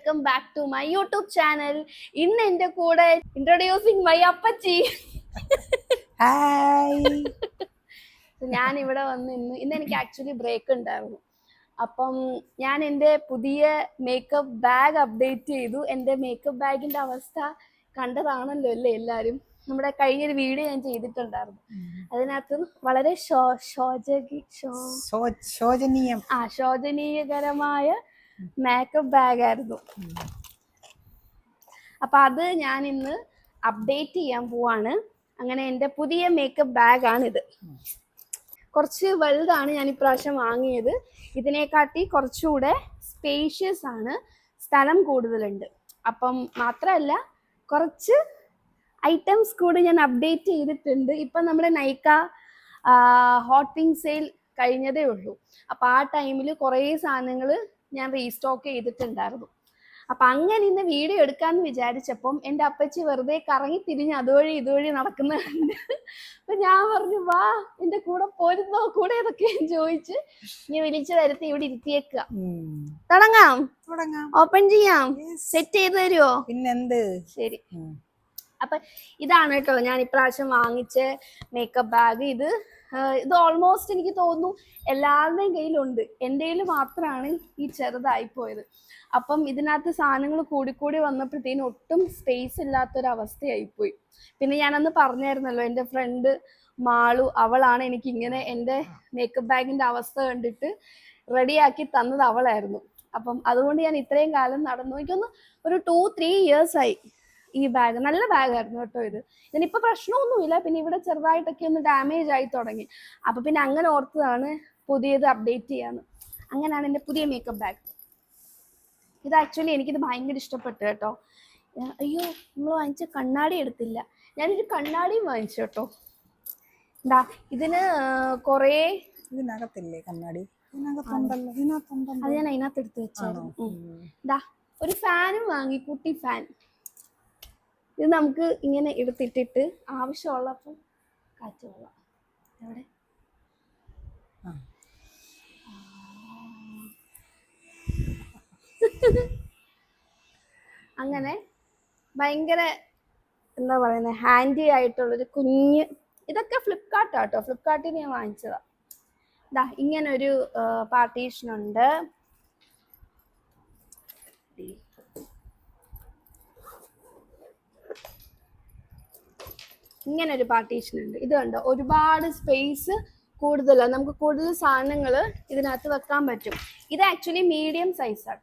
Welcome back to my YouTube channel. ഇന്ന് എന്റെ കൂടെ ഇൻട്രൊഡ്യൂസിങ് മൈ അപ്പച്ചി. ഞാൻ ഇവിടെ വന്ന് ഇന്ന് എനിക്ക് ആക്ച്വലി ബ്രേക്ക് ഉണ്ടായിരുന്നു. അപ്പം ഞാൻ എൻ്റെ പുതിയ മേക്കപ്പ് ബാഗ് അപ്ഡേറ്റ് ചെയ്തു. എൻ്റെ മേക്കപ്പ് ബാഗിന്റെ അവസ്ഥ കണ്ടതാണല്ലോ അല്ലേ എല്ലാവരും. നമ്മുടെ കഴിഞ്ഞൊരു വീഡിയോ ഞാൻ ചെയ്തിട്ടുണ്ടായിരുന്നു. അതിനകത്ത് വളരെ ശോചനീയകരമായ മേക്കപ്പ് ബാഗ് ആയിരുന്നു. അപ്പൊ അത് ഞാൻ ഇന്ന് അപ്ഡേറ്റ് ചെയ്യാൻ പോവാണ്. അങ്ങനെ എൻ്റെ പുതിയ മേക്കപ്പ് ബാഗാണിത്. കുറച്ച് വലുതാണ് ഞാൻ ഇപ്രാവശ്യം വാങ്ങിയത്. ഇതിനെക്കാട്ടി കുറച്ചുകൂടെ സ്പേഷ്യസ് ആണ്, സ്ഥലം കൂടുതലുണ്ട്. അപ്പം മാത്രമല്ല കുറച്ച് ഐറ്റംസ് കൂടി ഞാൻ അപ്ഡേറ്റ് ചെയ്തിട്ടുണ്ട്. ഇപ്പം നമ്മുടെ നൈക്ക ഹോട്ട് പിങ്ക് സെയിൽ കഴിഞ്ഞതേ ഉള്ളൂ. അപ്പം ആ ടൈമിൽ കുറേ സാധനങ്ങൾ ഞാൻ റീസ്റ്റോക്ക് ചെയ്തിട്ടുണ്ടായിരുന്നു. അപ്പം അങ്ങനെ ഇന്ന് വീഡിയോ എടുക്കാമെന്ന് വിചാരിച്ചപ്പം എൻ്റെ അപ്പച്ചി വെറുതെ കറങ്ങി തിരിഞ്ഞ് അതുവഴി ഇതുവഴി നടക്കുന്നുണ്ട്. അപ്പം ഞാൻ പറഞ്ഞു, വാ എൻ്റെ കൂടെ പോരുന്നോ, കൂടെ ഏതൊക്കെ ചോദിച്ച് നീ വിളിച്ചു വരുത്തി ഇവിടെ ഇരുത്തിയേക്കുക. തുടങ്ങാം, ഓപ്പൺ ചെയ്യാം, സെറ്റ് ചെയ്ത് തരുമോ? പിന്നെന്ത്. ശരി. അപ്പൊ ഇതാണ് കേട്ടോ ഞാൻ ഇപ്രാവശ്യം വാങ്ങിച്ച മേക്കപ്പ് ബാഗ്. ഇത് ഓൾമോസ്റ്റ് എനിക്ക് തോന്നുന്നു എല്ലാവരുടെയും കയ്യിലുണ്ട്. എൻ്റെ കയ്യിൽ മാത്രമാണ് ഈ ചെറുതായിപ്പോയത്. അപ്പം ഇതിനകത്ത് സാധനങ്ങൾ കൂടിക്കൂടി വന്നപ്പോഴത്തേനും ഒട്ടും സ്പേസ് ഇല്ലാത്തൊരവസ്ഥയായിപ്പോയി. പിന്നെ ഞാനന്ന് പറഞ്ഞായിരുന്നല്ലോ, എൻ്റെ ഫ്രണ്ട് മാളു, അവളാണ് എനിക്ക് ഇങ്ങനെ എൻ്റെ മേക്കപ്പ് ബാഗിൻ്റെ അവസ്ഥ കണ്ടിട്ട് റെഡിയാക്കി തന്നത് അവളായിരുന്നു. അപ്പം അതുകൊണ്ട് ഞാൻ ഇത്രയും കാലം നടന്നു. എനിക്കൊന്ന് ഒരു 2-3 years ആയി ഈ ബാഗ്. നല്ല ബാഗായിരുന്നു കേട്ടോ ഇത്. ഇതിനിപ്പോൾ പ്രശ്നമൊന്നുമില്ല. പിന്നെ ഇവിടെ ചെറുതായിട്ടൊക്കെ ഒന്ന് ഡാമേജ് ആയി തുടങ്ങി. അപ്പം പിന്നെ അങ്ങനെ ഓർത്തതാണ് പുതിയത് അപ്ഡേറ്റ് ചെയ്യാന്ന്. അങ്ങനെയാണ് എൻ്റെ പുതിയ മേക്കപ്പ് ബാഗ്. ഇത് ആക്ച്വലി എനിക്കിത് ഭയങ്കര ഇഷ്ടപ്പെട്ടു കേട്ടോ. അയ്യോ, നമ്മൾ വാങ്ങിച്ച കണ്ണാടി എടുത്തില്ല. ഞാനൊരു കണ്ണാടിയും വാങ്ങിച്ചു കേട്ടോ. എന്താ ഇതിന് കുറേ ഇതിനകത്തില്ലേ കണ്ണാടി? അത് ഞാൻ അതിനകത്ത് എടുത്ത് വെച്ചായിരുന്നു. എന്താ ഒരു ഫാനും വാങ്ങി, കുട്ടി ഫാൻ. ഇത് നമുക്ക് ഇങ്ങനെ എടുത്തിട്ടിട്ട് ആവശ്യമുള്ളപ്പോൾ കാറ്റ് കൊള്ളാം. എവിടെ അങ്ങനെ ഭയങ്കര എന്താ പറയുന്നത്, ഹാൻഡി ആയിട്ടുള്ളൊരു കുഞ്ഞ്. ഇതൊക്കെ ഫ്ലിപ്കാർട്ടാട്ടോ, ഫ്ലിപ്കാർട്ടിൽ ഞാൻ വാങ്ങിച്ചതാ. ഇതാ ഇങ്ങനൊരു പാർട്ടീഷനുണ്ട്. ഇങ്ങനൊരു പാർട്ടീഷൻ ഉണ്ട്. ഇത് കണ്ടോ, ഒരുപാട് സ്പേസ് കൂടുതലാണ്. നമുക്ക് കൂടുതൽ സാധനങ്ങൾ ഇതിനകത്ത് വെക്കാൻ പറ്റും. ഇത് ആക്ച്വലി മീഡിയം സൈസാണ്.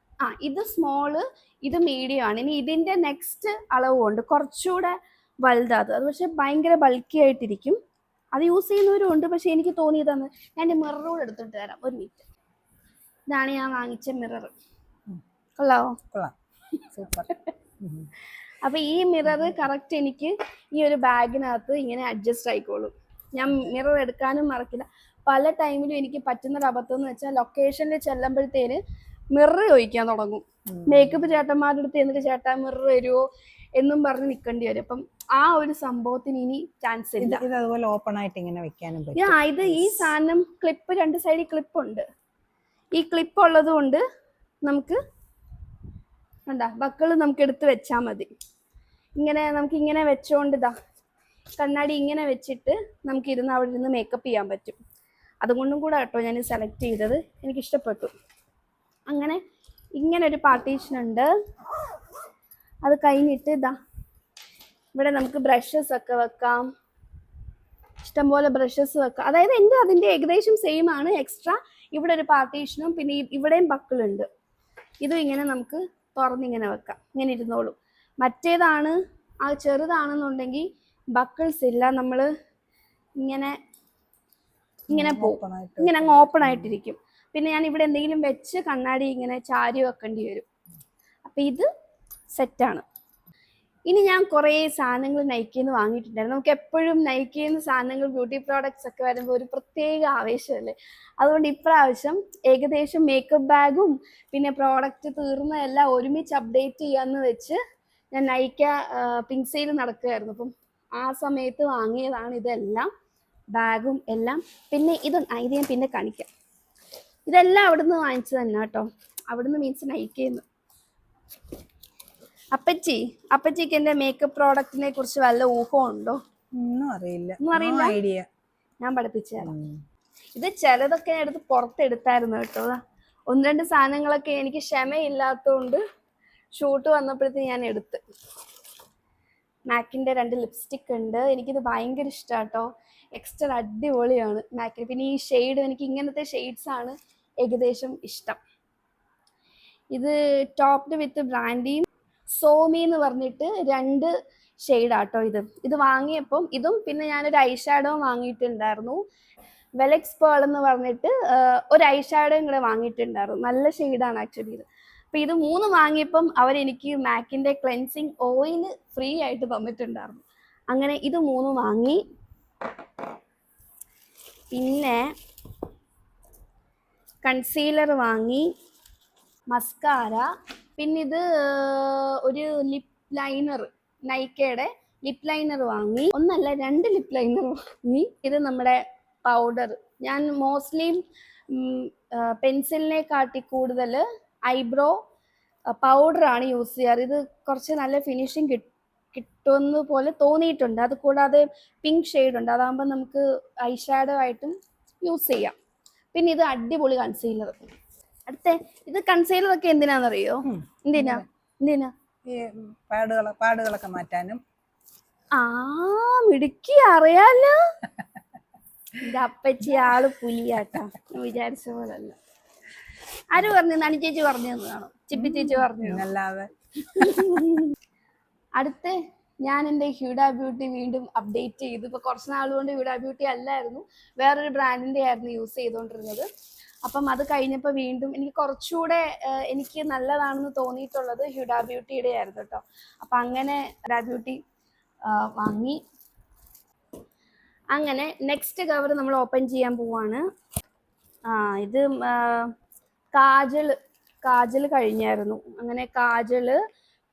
ഇത് സ്മോള്, ഇത് മീഡിയം ആണ്. ഇനി ഇതിൻ്റെ നെക്സ്റ്റ് അളവുണ്ട്, കുറച്ചുകൂടെ വലുതാത്. അത് പക്ഷെ ഭയങ്കര ബൾക്കി ആയിട്ടിരിക്കും. അത് യൂസ് ചെയ്യുന്നവരും ഉണ്ട്. പക്ഷെ എനിക്ക് തോന്നിയതാണ്. ഞാൻ എൻ്റെ മിററോട് എടുത്തിട്ട് തരാം, ഒരു മിനിറ്റ്. ഇതാണ് ഞാൻ വാങ്ങിച്ച മിറർ. കൊള്ളാവോ? സൂപ്പർ. അപ്പൊ ഈ മിറർ കറക്റ്റ് എനിക്ക് ഈ ഒരു ബാഗിനകത്ത് ഇങ്ങനെ അഡ്ജസ്റ്റ് ആയിക്കോളും. ഞാൻ മിറർ എടുക്കാനും മറക്കില്ല. പല ടൈമിലും എനിക്ക് പറ്റുന്നൊരു അബദ്ധം എന്ന് വെച്ചാൽ ലൊക്കേഷനിൽ ചെല്ലുമ്പോഴത്തേന് മിറർ ചോദിക്കാൻ തുടങ്ങും. മേക്കപ്പ് ചേട്ടന്മാരുടെ അടുത്ത് എന്നിട്ട് ചേട്ടാ മിറർ വരുമോ എന്നും പറഞ്ഞ് നിൽക്കേണ്ടി വരും. അപ്പം ആ ഒരു സംഭവത്തിന് ഇനി ചാൻസ് ഇല്ല. ഇത് അതുപോലെ ഓപ്പൺ ആയിട്ട് ഇങ്ങനെ വെക്കാനും പറ്റും. ഇത് ഈ സാധനം ക്ലിപ്പ്, 2 സൈഡിൽ ക്ലിപ്പ് ഉണ്ട്. ഈ ക്ലിപ്പ് ഉള്ളത് കൊണ്ട് നമുക്ക് കണ്ടാ ബക്കിള് നമുക്ക് എടുത്ത് വെച്ചാൽ മതി. ഇങ്ങനെ നമുക്ക് ഇങ്ങനെ വെച്ചോണ്ട് ഇതാ കണ്ണാടി ഇങ്ങനെ വെച്ചിട്ട് നമുക്ക് ഇരുന്ന് അവിടെ ഇരുന്ന് മേക്കപ്പ് ചെയ്യാൻ പറ്റും. അതുകൊണ്ടും കൂടെ കേട്ടോ ഞാൻ സെലക്ട് ചെയ്തത്. എനിക്കിഷ്ടപ്പെട്ടു. അങ്ങനെ ഇങ്ങനെ ഒരു പാർട്ടീഷൻ ഉണ്ട്. അത് കഴിഞ്ഞിട്ട് ഇതാ ഇവിടെ നമുക്ക് ബ്രഷസ് ഒക്കെ വെക്കാം. ഇഷ്ടംപോലെ ബ്രഷസ് വെക്കാം. അതായത് അതിൻ്റെ ഏകദേശം സെയിം ആണ്. എക്സ്ട്രാ ഇവിടെ ഒരു പാർട്ടീഷനും പിന്നെ ഇവിടെയും ബക്കിളുണ്ട്. ഇതും ഇങ്ങനെ നമുക്ക് തുറന്നിങ്ങനെ വെക്കാം. ഇങ്ങനെ ഇരുന്നോളും. മറ്റേതാണ് ആ ചെറുതാണെന്നുണ്ടെങ്കിൽ ബക്കിൾസ് ഇല്ല. നമ്മൾ ഇങ്ങനെ പോകും, ഇങ്ങനെ അങ്ങ് ഓപ്പൺ ആയിട്ടിരിക്കും. പിന്നെ ഞാൻ ഇവിടെ എന്തെങ്കിലും വെച്ച് കണ്ണാടി ഇങ്ങനെ ചാരി വെക്കേണ്ടി വരും. അപ്പം ഇത് സെറ്റാണ്. ഇനി ഞാൻ കുറേ സാധനങ്ങൾ നൈക്കയിൽ നിന്ന് വാങ്ങിയിട്ടുണ്ടായിരുന്നു. നമുക്ക് എപ്പോഴും നൈക്കയിൽ നിന്ന് സാധനങ്ങൾ, ബ്യൂട്ടി പ്രോഡക്ട്സ് ഒക്കെ വരുമ്പോൾ ഒരു പ്രത്യേക ആവേശമല്ലേ. അതുകൊണ്ട് ഇപ്രാവശ്യം ഏകദേശം മേക്കപ്പ് ബാഗും പിന്നെ പ്രോഡക്റ്റ് തീർന്നതെല്ലാം ഒരുമിച്ച് അപ്ഡേറ്റ് ചെയ്യാമെന്ന് വെച്ച് ഞാൻ നൈക്ക പിങ്ക് സെയിൽ നടക്കുകയായിരുന്നു. അപ്പം ആ സമയത്ത് വാങ്ങിയതാണ് ഇതെല്ലാം, ബാഗും എല്ലാം. പിന്നെ ഇത് ഞാൻ പിന്നെ കാണിക്കാം. ഇതെല്ലാം അവിടുന്ന് വാങ്ങിച്ചത് തന്നെ കേട്ടോ. അവിടുന്ന് മീൻസ് നൈക്കയിൽ നിന്ന്. അപ്പച്ചിക്ക് എൻ്റെ മേക്കപ്പ് പ്രോഡക്റ്റിനെ കുറിച്ച് വല്ല ഊഹമുണ്ടോ? ഒന്നും അറിയില്ല. ഒന്നും അറിയില്ല. ഐഡിയ. ഞാൻ പഠിപ്പിച്ചു തരാം. ഇത് ചിലതൊക്കെ ഞാൻ എടുത്ത് പുറത്തെടുത്തായിരുന്നു കേട്ടോ. 1-2 സാധനങ്ങളൊക്കെ എനിക്ക് ക്ഷമയില്ലാത്തതുകൊണ്ട് ഷൂട്ട് വന്നപ്പോഴത്തേക്ക് ഞാൻ എടുത്ത്. മാക്കിൻ്റെ 2 ലിപ്സ്റ്റിക് ഉണ്ട്. എനിക്കിത് ഭയങ്കര ഇഷ്ടമാട്ടോ. എക്സ്ട്രാ അടിപൊളിയാണ് മാക്കിന്. പിന്നെ ഈ ഷെയ്ഡ്, എനിക്ക് ഇങ്ങനത്തെ ഷെയ്ഡ്സ് ആണ് ഏകദേശം ഇഷ്ടം. ഇത് ടോപ്ഡ് വിത്ത് ബ്രാൻഡിയും സോമി എന്ന് പറഞ്ഞിട്ട് 2 ഷെയ്ഡാട്ടോ ഇത് വാങ്ങിയപ്പം ഇതും പിന്നെ ഞാനൊരു ഐ ഷാഡോ വാങ്ങിയിട്ടുണ്ടായിരുന്നു. വെലക്സ് പേൾ എന്ന് പറഞ്ഞിട്ട് ഒരു ഐ ഷാഡോയും കൂടെ വാങ്ങിയിട്ടുണ്ടായിരുന്നു. നല്ല ഷെയ്ഡാണ് ആക്ച്വലി ഇത്. അപ്പം ഇത് 3 വാങ്ങിയപ്പം അവരെനിക്ക് മാക്കിൻ്റെ ക്ലെൻസിങ് ഓയിൽ ഫ്രീ ആയിട്ട് തന്നിട്ടുണ്ടായിരുന്നു. അങ്ങനെ ഇത് 3 വാങ്ങി. പിന്നെ കൺസീലർ വാങ്ങി, മസ്കാര, പിന്നെ ഇത് ഒരു ലിപ് ലൈനർ, നൈക്കയുടെ ലിപ് ലൈനർ വാങ്ങി. 1 അല്ല 2 ലിപ് ലൈനർ വാങ്ങി. ഇത് നമ്മുടെ പൗഡർ. ഞാൻ മോസ്റ്റ്ലി പെൻസിലിനെ കാട്ടി കൂടുതൽ ഐബ്രോ പൗഡറാണ് യൂസ് ചെയ്യാറ്. ഇത് കുറച്ച് നല്ല ഫിനിഷിങ് കിട്ടുന്ന പോലെ തോന്നിയിട്ടുണ്ട്. അത് കൂടാതെ പിങ്ക് ഷെയ്ഡ് ഉണ്ട്, അതാകുമ്പോൾ നമുക്ക് ഐ ഷാഡോ ആയിട്ടും യൂസ് ചെയ്യാം. പിന്നെ ഇത് അടിപൊളി കൺസീലർ. ഇത് കൺസീലർ ഒക്കെ എന്തിനാണെന്നറിയോ? എന്തിനാ ഈ പാടുകളൊക്കെ മാറ്റാനും. മിടുക്കി, അറിയാലോ. എന്റെ അപ്പച്ചി ആള് പുലിയാട്ടാ, വിചാരിച്ച പോലല്ല. ആര് പറഞ്ഞു? നണി ചേച്ചി പറഞ്ഞു തന്നതാണോ? ചിപ്പി ചേച്ചി പറഞ്ഞു. അല്ലാതെ ഞാൻ എൻ്റെ ഹ്യൂഡ ബ്യൂട്ടി വീണ്ടും അപ്ഡേറ്റ് ചെയ്തു. ഇപ്പോൾ കുറച്ച് നാളുകൊണ്ട് ഹ്യൂഡ ബ്യൂട്ടി അല്ലായിരുന്നു, വേറൊരു ബ്രാൻഡിൻ്റെ ആയിരുന്നു യൂസ് ചെയ്തുകൊണ്ടിരുന്നത്. അപ്പം അത് കഴിഞ്ഞപ്പോൾ വീണ്ടും എനിക്ക് കുറച്ചുകൂടെ എനിക്ക് നല്ലതാണെന്ന് തോന്നിയിട്ടുള്ളത് ഹ്യൂഡ ബ്യൂട്ടിയുടെ ആയിരുന്നു കേട്ടോ. അപ്പം അങ്ങനെ ഹ്യൂഡ ബ്യൂട്ടി വാങ്ങി. അങ്ങനെ നെക്സ്റ്റ് കവർ നമ്മൾ ഓപ്പൺ ചെയ്യാൻ പോവാണ്. ഇത് കാജൽ കഴിഞ്ഞായിരുന്നു. അങ്ങനെ കാജല്,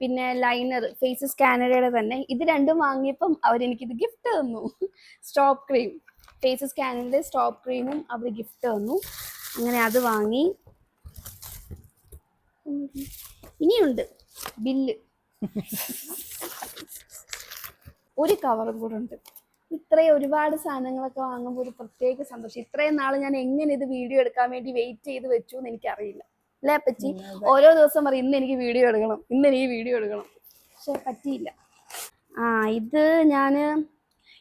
പിന്നെ ലൈനർ, ഫേസ് സ്കാനറയുടെ തന്നെ. ഇത് 2 വാങ്ങിയപ്പം അവരെനിക്കിത് ഗിഫ്റ്റ് തന്നു. സ്റ്റോപ്പ് ക്രീം, ഫേസ് സ്കാനറിൻ്റെ സ്റ്റോപ്പ് ക്രീമും അവർ ഗിഫ്റ്റ് തന്നു. അങ്ങനെ അത് വാങ്ങി. ഇനിയുണ്ട് ബില്ല്, ഒരു കവറും കൂടെ ഉണ്ട്. ഇത്രയും ഒരുപാട് സാധനങ്ങളൊക്കെ വാങ്ങുമ്പോൾ ഒരു പ്രത്യേക സന്തോഷം. ഇത്രയും നാൾ ഞാൻ എങ്ങനെ ഇത് വീഡിയോ എടുക്കാൻ വേണ്ടി വെയിറ്റ് ചെയ്ത് വെച്ചു എന്ന് എനിക്കറിയില്ല. അല്ലേ അപ്പച്ചി? ഓരോ ദിവസം പറയും ഇന്ന് എനിക്ക് വീഡിയോ എടുക്കണം, ഇന്ന് എനിക്ക് വീഡിയോ എടുക്കണം, പക്ഷെ പറ്റിയില്ല.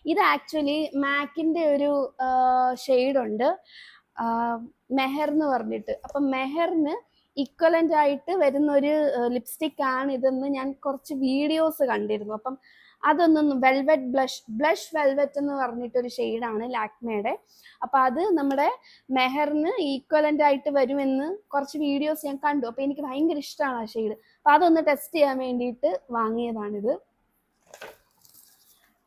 ഇത് ആക്ച്വലി മാക്കിൻ്റെ ഒരു ഷെയ്ഡുണ്ട്, മെഹർ എന്ന് പറഞ്ഞിട്ട്. അപ്പം മെഹറിന് ഇക്വലൻ്റ് ആയിട്ട് വരുന്നൊരു ലിപ്സ്റ്റിക് ആണ് ഇതെന്ന് ഞാൻ കുറച്ച് വീഡിയോസ് കണ്ടിരുന്നു. അപ്പം അതൊന്നും വെൽവെറ്റ് ബ്ലഷ് വെൽവെറ്റ് എന്ന് പറഞ്ഞിട്ടൊരു ഷെയ്ഡാണ് ലാക്മേയുടെ. അപ്പം അത് നമ്മുടെ മെഹറിന് ഈക്വലൻ്റ് ആയിട്ട് വരുമെന്ന് കുറച്ച് വീഡിയോസ് ഞാൻ കണ്ടു. അപ്പം എനിക്ക് ഭയങ്കര ഇഷ്ടമാണ് ആ ഷെയ്ഡ്. അപ്പം അതൊന്ന് ടെസ്റ്റ് ചെയ്യാൻ വേണ്ടിയിട്ട് വാങ്ങിയതാണിത്.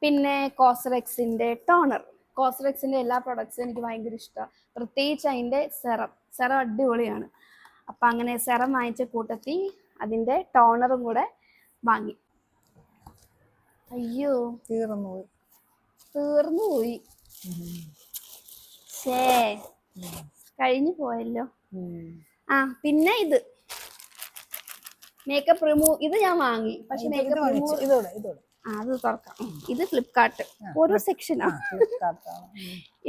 പിന്നെ കോസ്റെക്സിൻ്റെ ടോണർ. കോസ്റെക്സിൻ്റെ എല്ലാ പ്രൊഡക്ട്സും എനിക്ക് ഭയങ്കര ഇഷ്ടമാണ്, പ്രത്യേകിച്ച് അതിൻ്റെ സെറം അടിപൊളിയാണ്. അപ്പം അങ്ങനെ സെറം വാങ്ങിച്ച കൂട്ടത്തിൽ അതിൻ്റെ ടോണറും കൂടെ വാങ്ങി. അയ്യോ, തീർന്നുപോയി. കഴിഞ്ഞു പോയല്ലോ. പിന്നെ ഇത് മേക്കപ്പ് റിമൂവ്. ഇത് ഞാൻ വാങ്ങി, പക്ഷെ മേക്കപ്പ് റിമൂവ് അത് തുറക്കാം. ഇത് ഫ്ലിപ്കാർട്ട്, ഓരോ സെക്ഷനാ.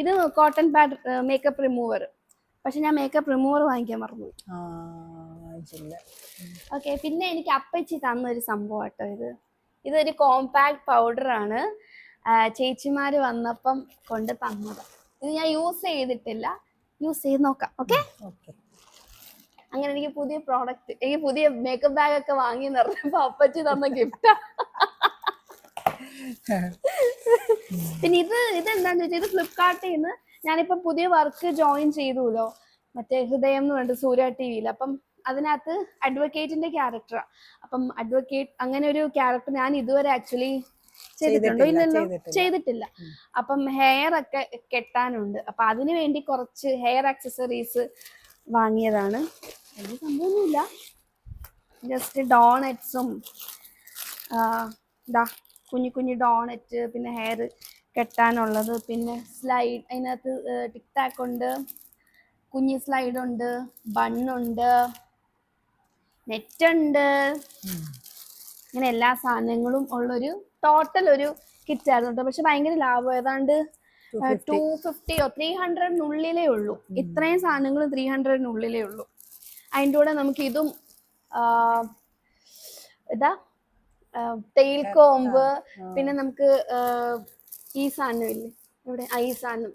ഇത് കോട്ടൺ പാഡ് മേക്കപ്പ് റിമൂവർ, പക്ഷെ ഞാൻ മേക്കപ്പ് റിമൂവർ വാങ്ങിക്കാൻ മറന്നുപോയി. ഓക്കെ. പിന്നെ എനിക്ക് അപ്പച്ചി തന്നൊരു സംഭവം കേട്ടോ. ഇതൊരു കോമ്പാക്ട് പൗഡറാണ്, ചേച്ചിമാർ വന്നപ്പം കൊണ്ട് തന്നത്. ഇത് ഞാൻ യൂസ് ചെയ്തിട്ടില്ല, യൂസ് ചെയ്ത് നോക്കാം. ഓക്കെ. അങ്ങനെ എനിക്ക് പുതിയ പ്രോഡക്റ്റ്, എനിക്ക് പുതിയ മേക്കപ്പ് ബാഗ് ഒക്കെ വാങ്ങി നിറഞ്ഞപ്പോ അപ്പച്ചി തന്ന ഗിഫ്റ്റാ. പിന്നെ ഇതെന്താന്ന് വെച്ചാൽ ഇത് ഫ്ലിപ്കാർട്ടിൽ നിന്ന് ഞാനിപ്പം പുതിയ വർക്ക് ജോയിൻ ചെയ്തുല്ലോ, മറ്റേ ഹൃദയം എന്ന് പറഞ്ഞിട്ട് സൂര്യ TV-യിൽ. അപ്പം അതിനകത്ത് അഡ്വക്കേറ്റിന്റെ ക്യാരക്ടറാണ്. അപ്പം അഡ്വക്കേറ്റ് അങ്ങനെ ഒരു ക്യാരക്ടർ ഞാൻ ഇതുവരെ ആക്ച്വലി ചെയ്തിട്ടുണ്ടോ? ഇല്ലല്ലോ, ചെയ്തിട്ടില്ല. അപ്പം ഹെയർ ഒക്കെ കെട്ടാനുണ്ട്. അപ്പം അതിനു വേണ്ടി കുറച്ച് ഹെയർ ആക്സസറീസ് വാങ്ങിയതാണ്. വലിയ സംഭവമൊന്നുമില്ല, ജസ്റ്റ് ഡോണറ്റ്സും കുഞ്ഞു കുഞ്ഞു ഡോണറ്റ്, പിന്നെ ഹെയർ കെട്ടാനുള്ളത്, പിന്നെ സ്ലൈഡ്. അതിനകത്ത് ടിക് ടാക്ക് ഉണ്ട്, കുഞ്ഞ് സ്ലൈഡുണ്ട്, ബണ്ണുണ്ട്. നെറ്റ് ഉണ്ട്, ഇങ്ങനെ എല്ലാ സാധനങ്ങളും ഉള്ളൊരു ടോട്ടൽ ഒരു കിറ്റ് ആയിരുന്നു കേട്ടോ. പക്ഷെ ഭയങ്കര ലാഭം, ഏതാണ്ട് 250 300 ഉള്ളൂ. ഇത്രയും സാധനങ്ങൾ 300 ഉള്ളൂ. അതിൻ്റെ കൂടെ നമുക്ക് ഇതും ഇതാ ടെയിൽ കോമ്പ്, പിന്നെ നമുക്ക് ഈ സാധനം ഇല്ലേ ഇവിടെ, ഈ സാധനം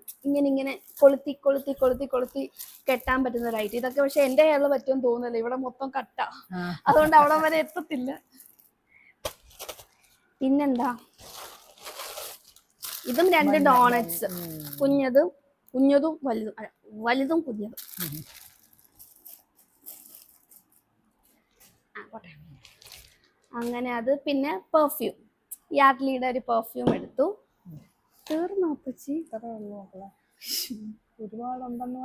ഇങ്ങനെ കൊളുത്തി കൊളുത്തി കൊളുത്തി കൊളുത്തി കെട്ടാൻ പറ്റുന്ന ഒരു ഐറ്റം. ഇതൊക്കെ പക്ഷെ എൻ്റെ കയ്യിൽ പറ്റുമെന്ന് തോന്നുന്നില്ല, ഇവിടെ മൊത്തം കട്ട, അതുകൊണ്ട് അവിടെ വരെ എത്തത്തില്ല. പിന്നെന്താ, ഇതും 2 ഡോണറ്റ്സ്, കുഞ്ഞതും വലുതും കുഞ്ഞതും. അങ്ങനെ അത്. പിന്നെ പെർഫ്യൂം, യാഡ്ലിയുടെ ഒരു പെർഫ്യൂം എടുത്തു. തീർന്നോ അപ്പച്ചി? ഒരുപാടുണ്ടെന്ന്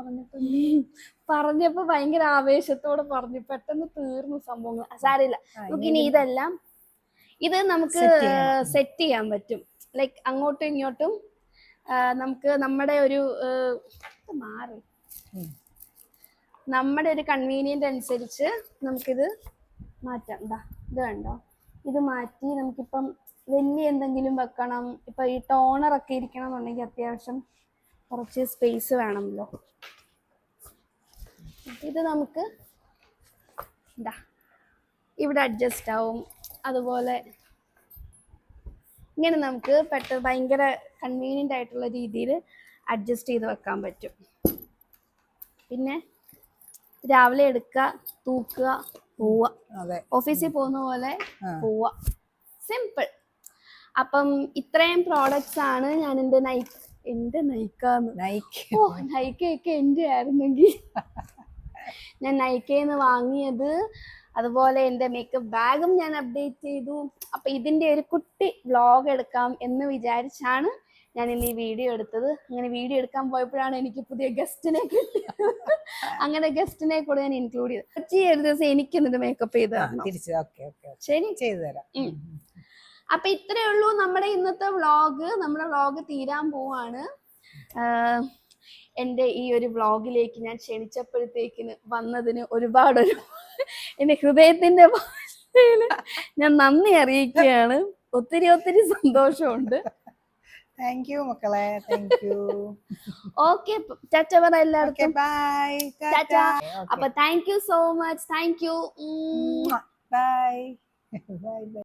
പറഞ്ഞപ്പോ ഭയങ്കര ആവേശത്തോടെ പറഞ്ഞു, പെട്ടെന്ന് തീർന്നു സംഭവങ്ങൾ. സാരില്ല, നമുക്ക് ഇനി ഇതെല്ലാം ഇത് നമുക്ക് സെറ്റ് ചെയ്യാൻ പറ്റും. ലൈക്ക് അങ്ങോട്ടും ഇങ്ങോട്ടും നമുക്ക് നമ്മുടെ ഒരു നമ്മുടെ ഒരു കൺവീനിയന്റ് അനുസരിച്ച് നമുക്കിത് മാറ്റാം. ഇത് കണ്ടോ, ഇത് മാറ്റി നമുക്കിപ്പം വലിയ എന്തെങ്കിലും വെക്കണം, ഇപ്പൊ ഈ ടോണർ ഒക്കെ ഇരിക്കണം എന്നുണ്ടെങ്കിൽ അത്യാവശ്യം കുറച്ച് സ്പേസ് വേണമല്ലോ. ഇത് നമുക്ക് ഇവിടെ അഡ്ജസ്റ്റ് ആവും. അതുപോലെ ഇങ്ങനെ നമുക്ക് പെട്ടെന്ന് ഭയങ്കര കൺവീനിയൻ്റ് ആയിട്ടുള്ള രീതിയിൽ അഡ്ജസ്റ്റ് ചെയ്ത് വെക്കാൻ പറ്റും. പിന്നെ രാവിലെ എടുക്കുക, തൂക്കുക, പോവുക, ഓഫീസിൽ പോകുന്ന പോലെ പോവുക, സിമ്പിൾ. അപ്പം ഇത്രയും പ്രോഡക്ട്സ് ആണ് ഞാൻ എൻ്റെ നൈക്കയൊക്കെ എൻ്റെ ആയിരുന്നെങ്കിൽ ഞാൻ നൈക്കയിൽ വാങ്ങിയത്. അതുപോലെ എൻ്റെ മേക്കപ്പ് ബാഗും ഞാൻ അപ്ഡേറ്റ് ചെയ്തു. അപ്പം ഇതിൻ്റെ ഒരു കുട്ടി വ്ളോഗ് എടുക്കാം എന്ന് വിചാരിച്ചാണ് ഞാൻ ഇന്ന് ഈ വീഡിയോ എടുത്തത്. അങ്ങനെ വീഡിയോ എടുക്കാൻ പോയപ്പോഴാണ് എനിക്ക് പുതിയ ഗസ്റ്റിനെ കിട്ടിയത്. അങ്ങനെ ഗസ്റ്റിനെ കൂടെ ഞാൻ ഇൻക്ലൂഡ് ചെയ്തു. ഒരു ദിവസം എനിക്ക് എന്നിട്ട് മേക്കപ്പ് ചെയ്ത് ശരി ചെയ്തു തരാം. അപ്പൊ ഇത്രയേ ഉള്ളൂ നമ്മുടെ ഇന്നത്തെ വ്ളോഗ്. നമ്മുടെ വ്ളോഗ് തീരാൻ പോവാണ്. എൻ്റെ ഈ ഒരു വ്ളോഗിലേക്ക് ഞാൻ ക്ഷണിച്ചപ്പോഴത്തേക്കിന് വന്നതിന് ഒരുപാട് എൻ്റെ ഹൃദയത്തിന്റെ ഭാഷയിൽ ഞാൻ നന്ദി അറിയിക്കുകയാണ്. ഒത്തിരി ഒത്തിരി സന്തോഷമുണ്ട്. താങ്ക് യു മക്കളെ, താങ്ക് യു. ഓക്കെ, ടാറ്റ പറ എല്ലാവർക്കും. ബൈ. ടാറ്റ. അപ്പൊ thank you so much. Thank you. Bye. By.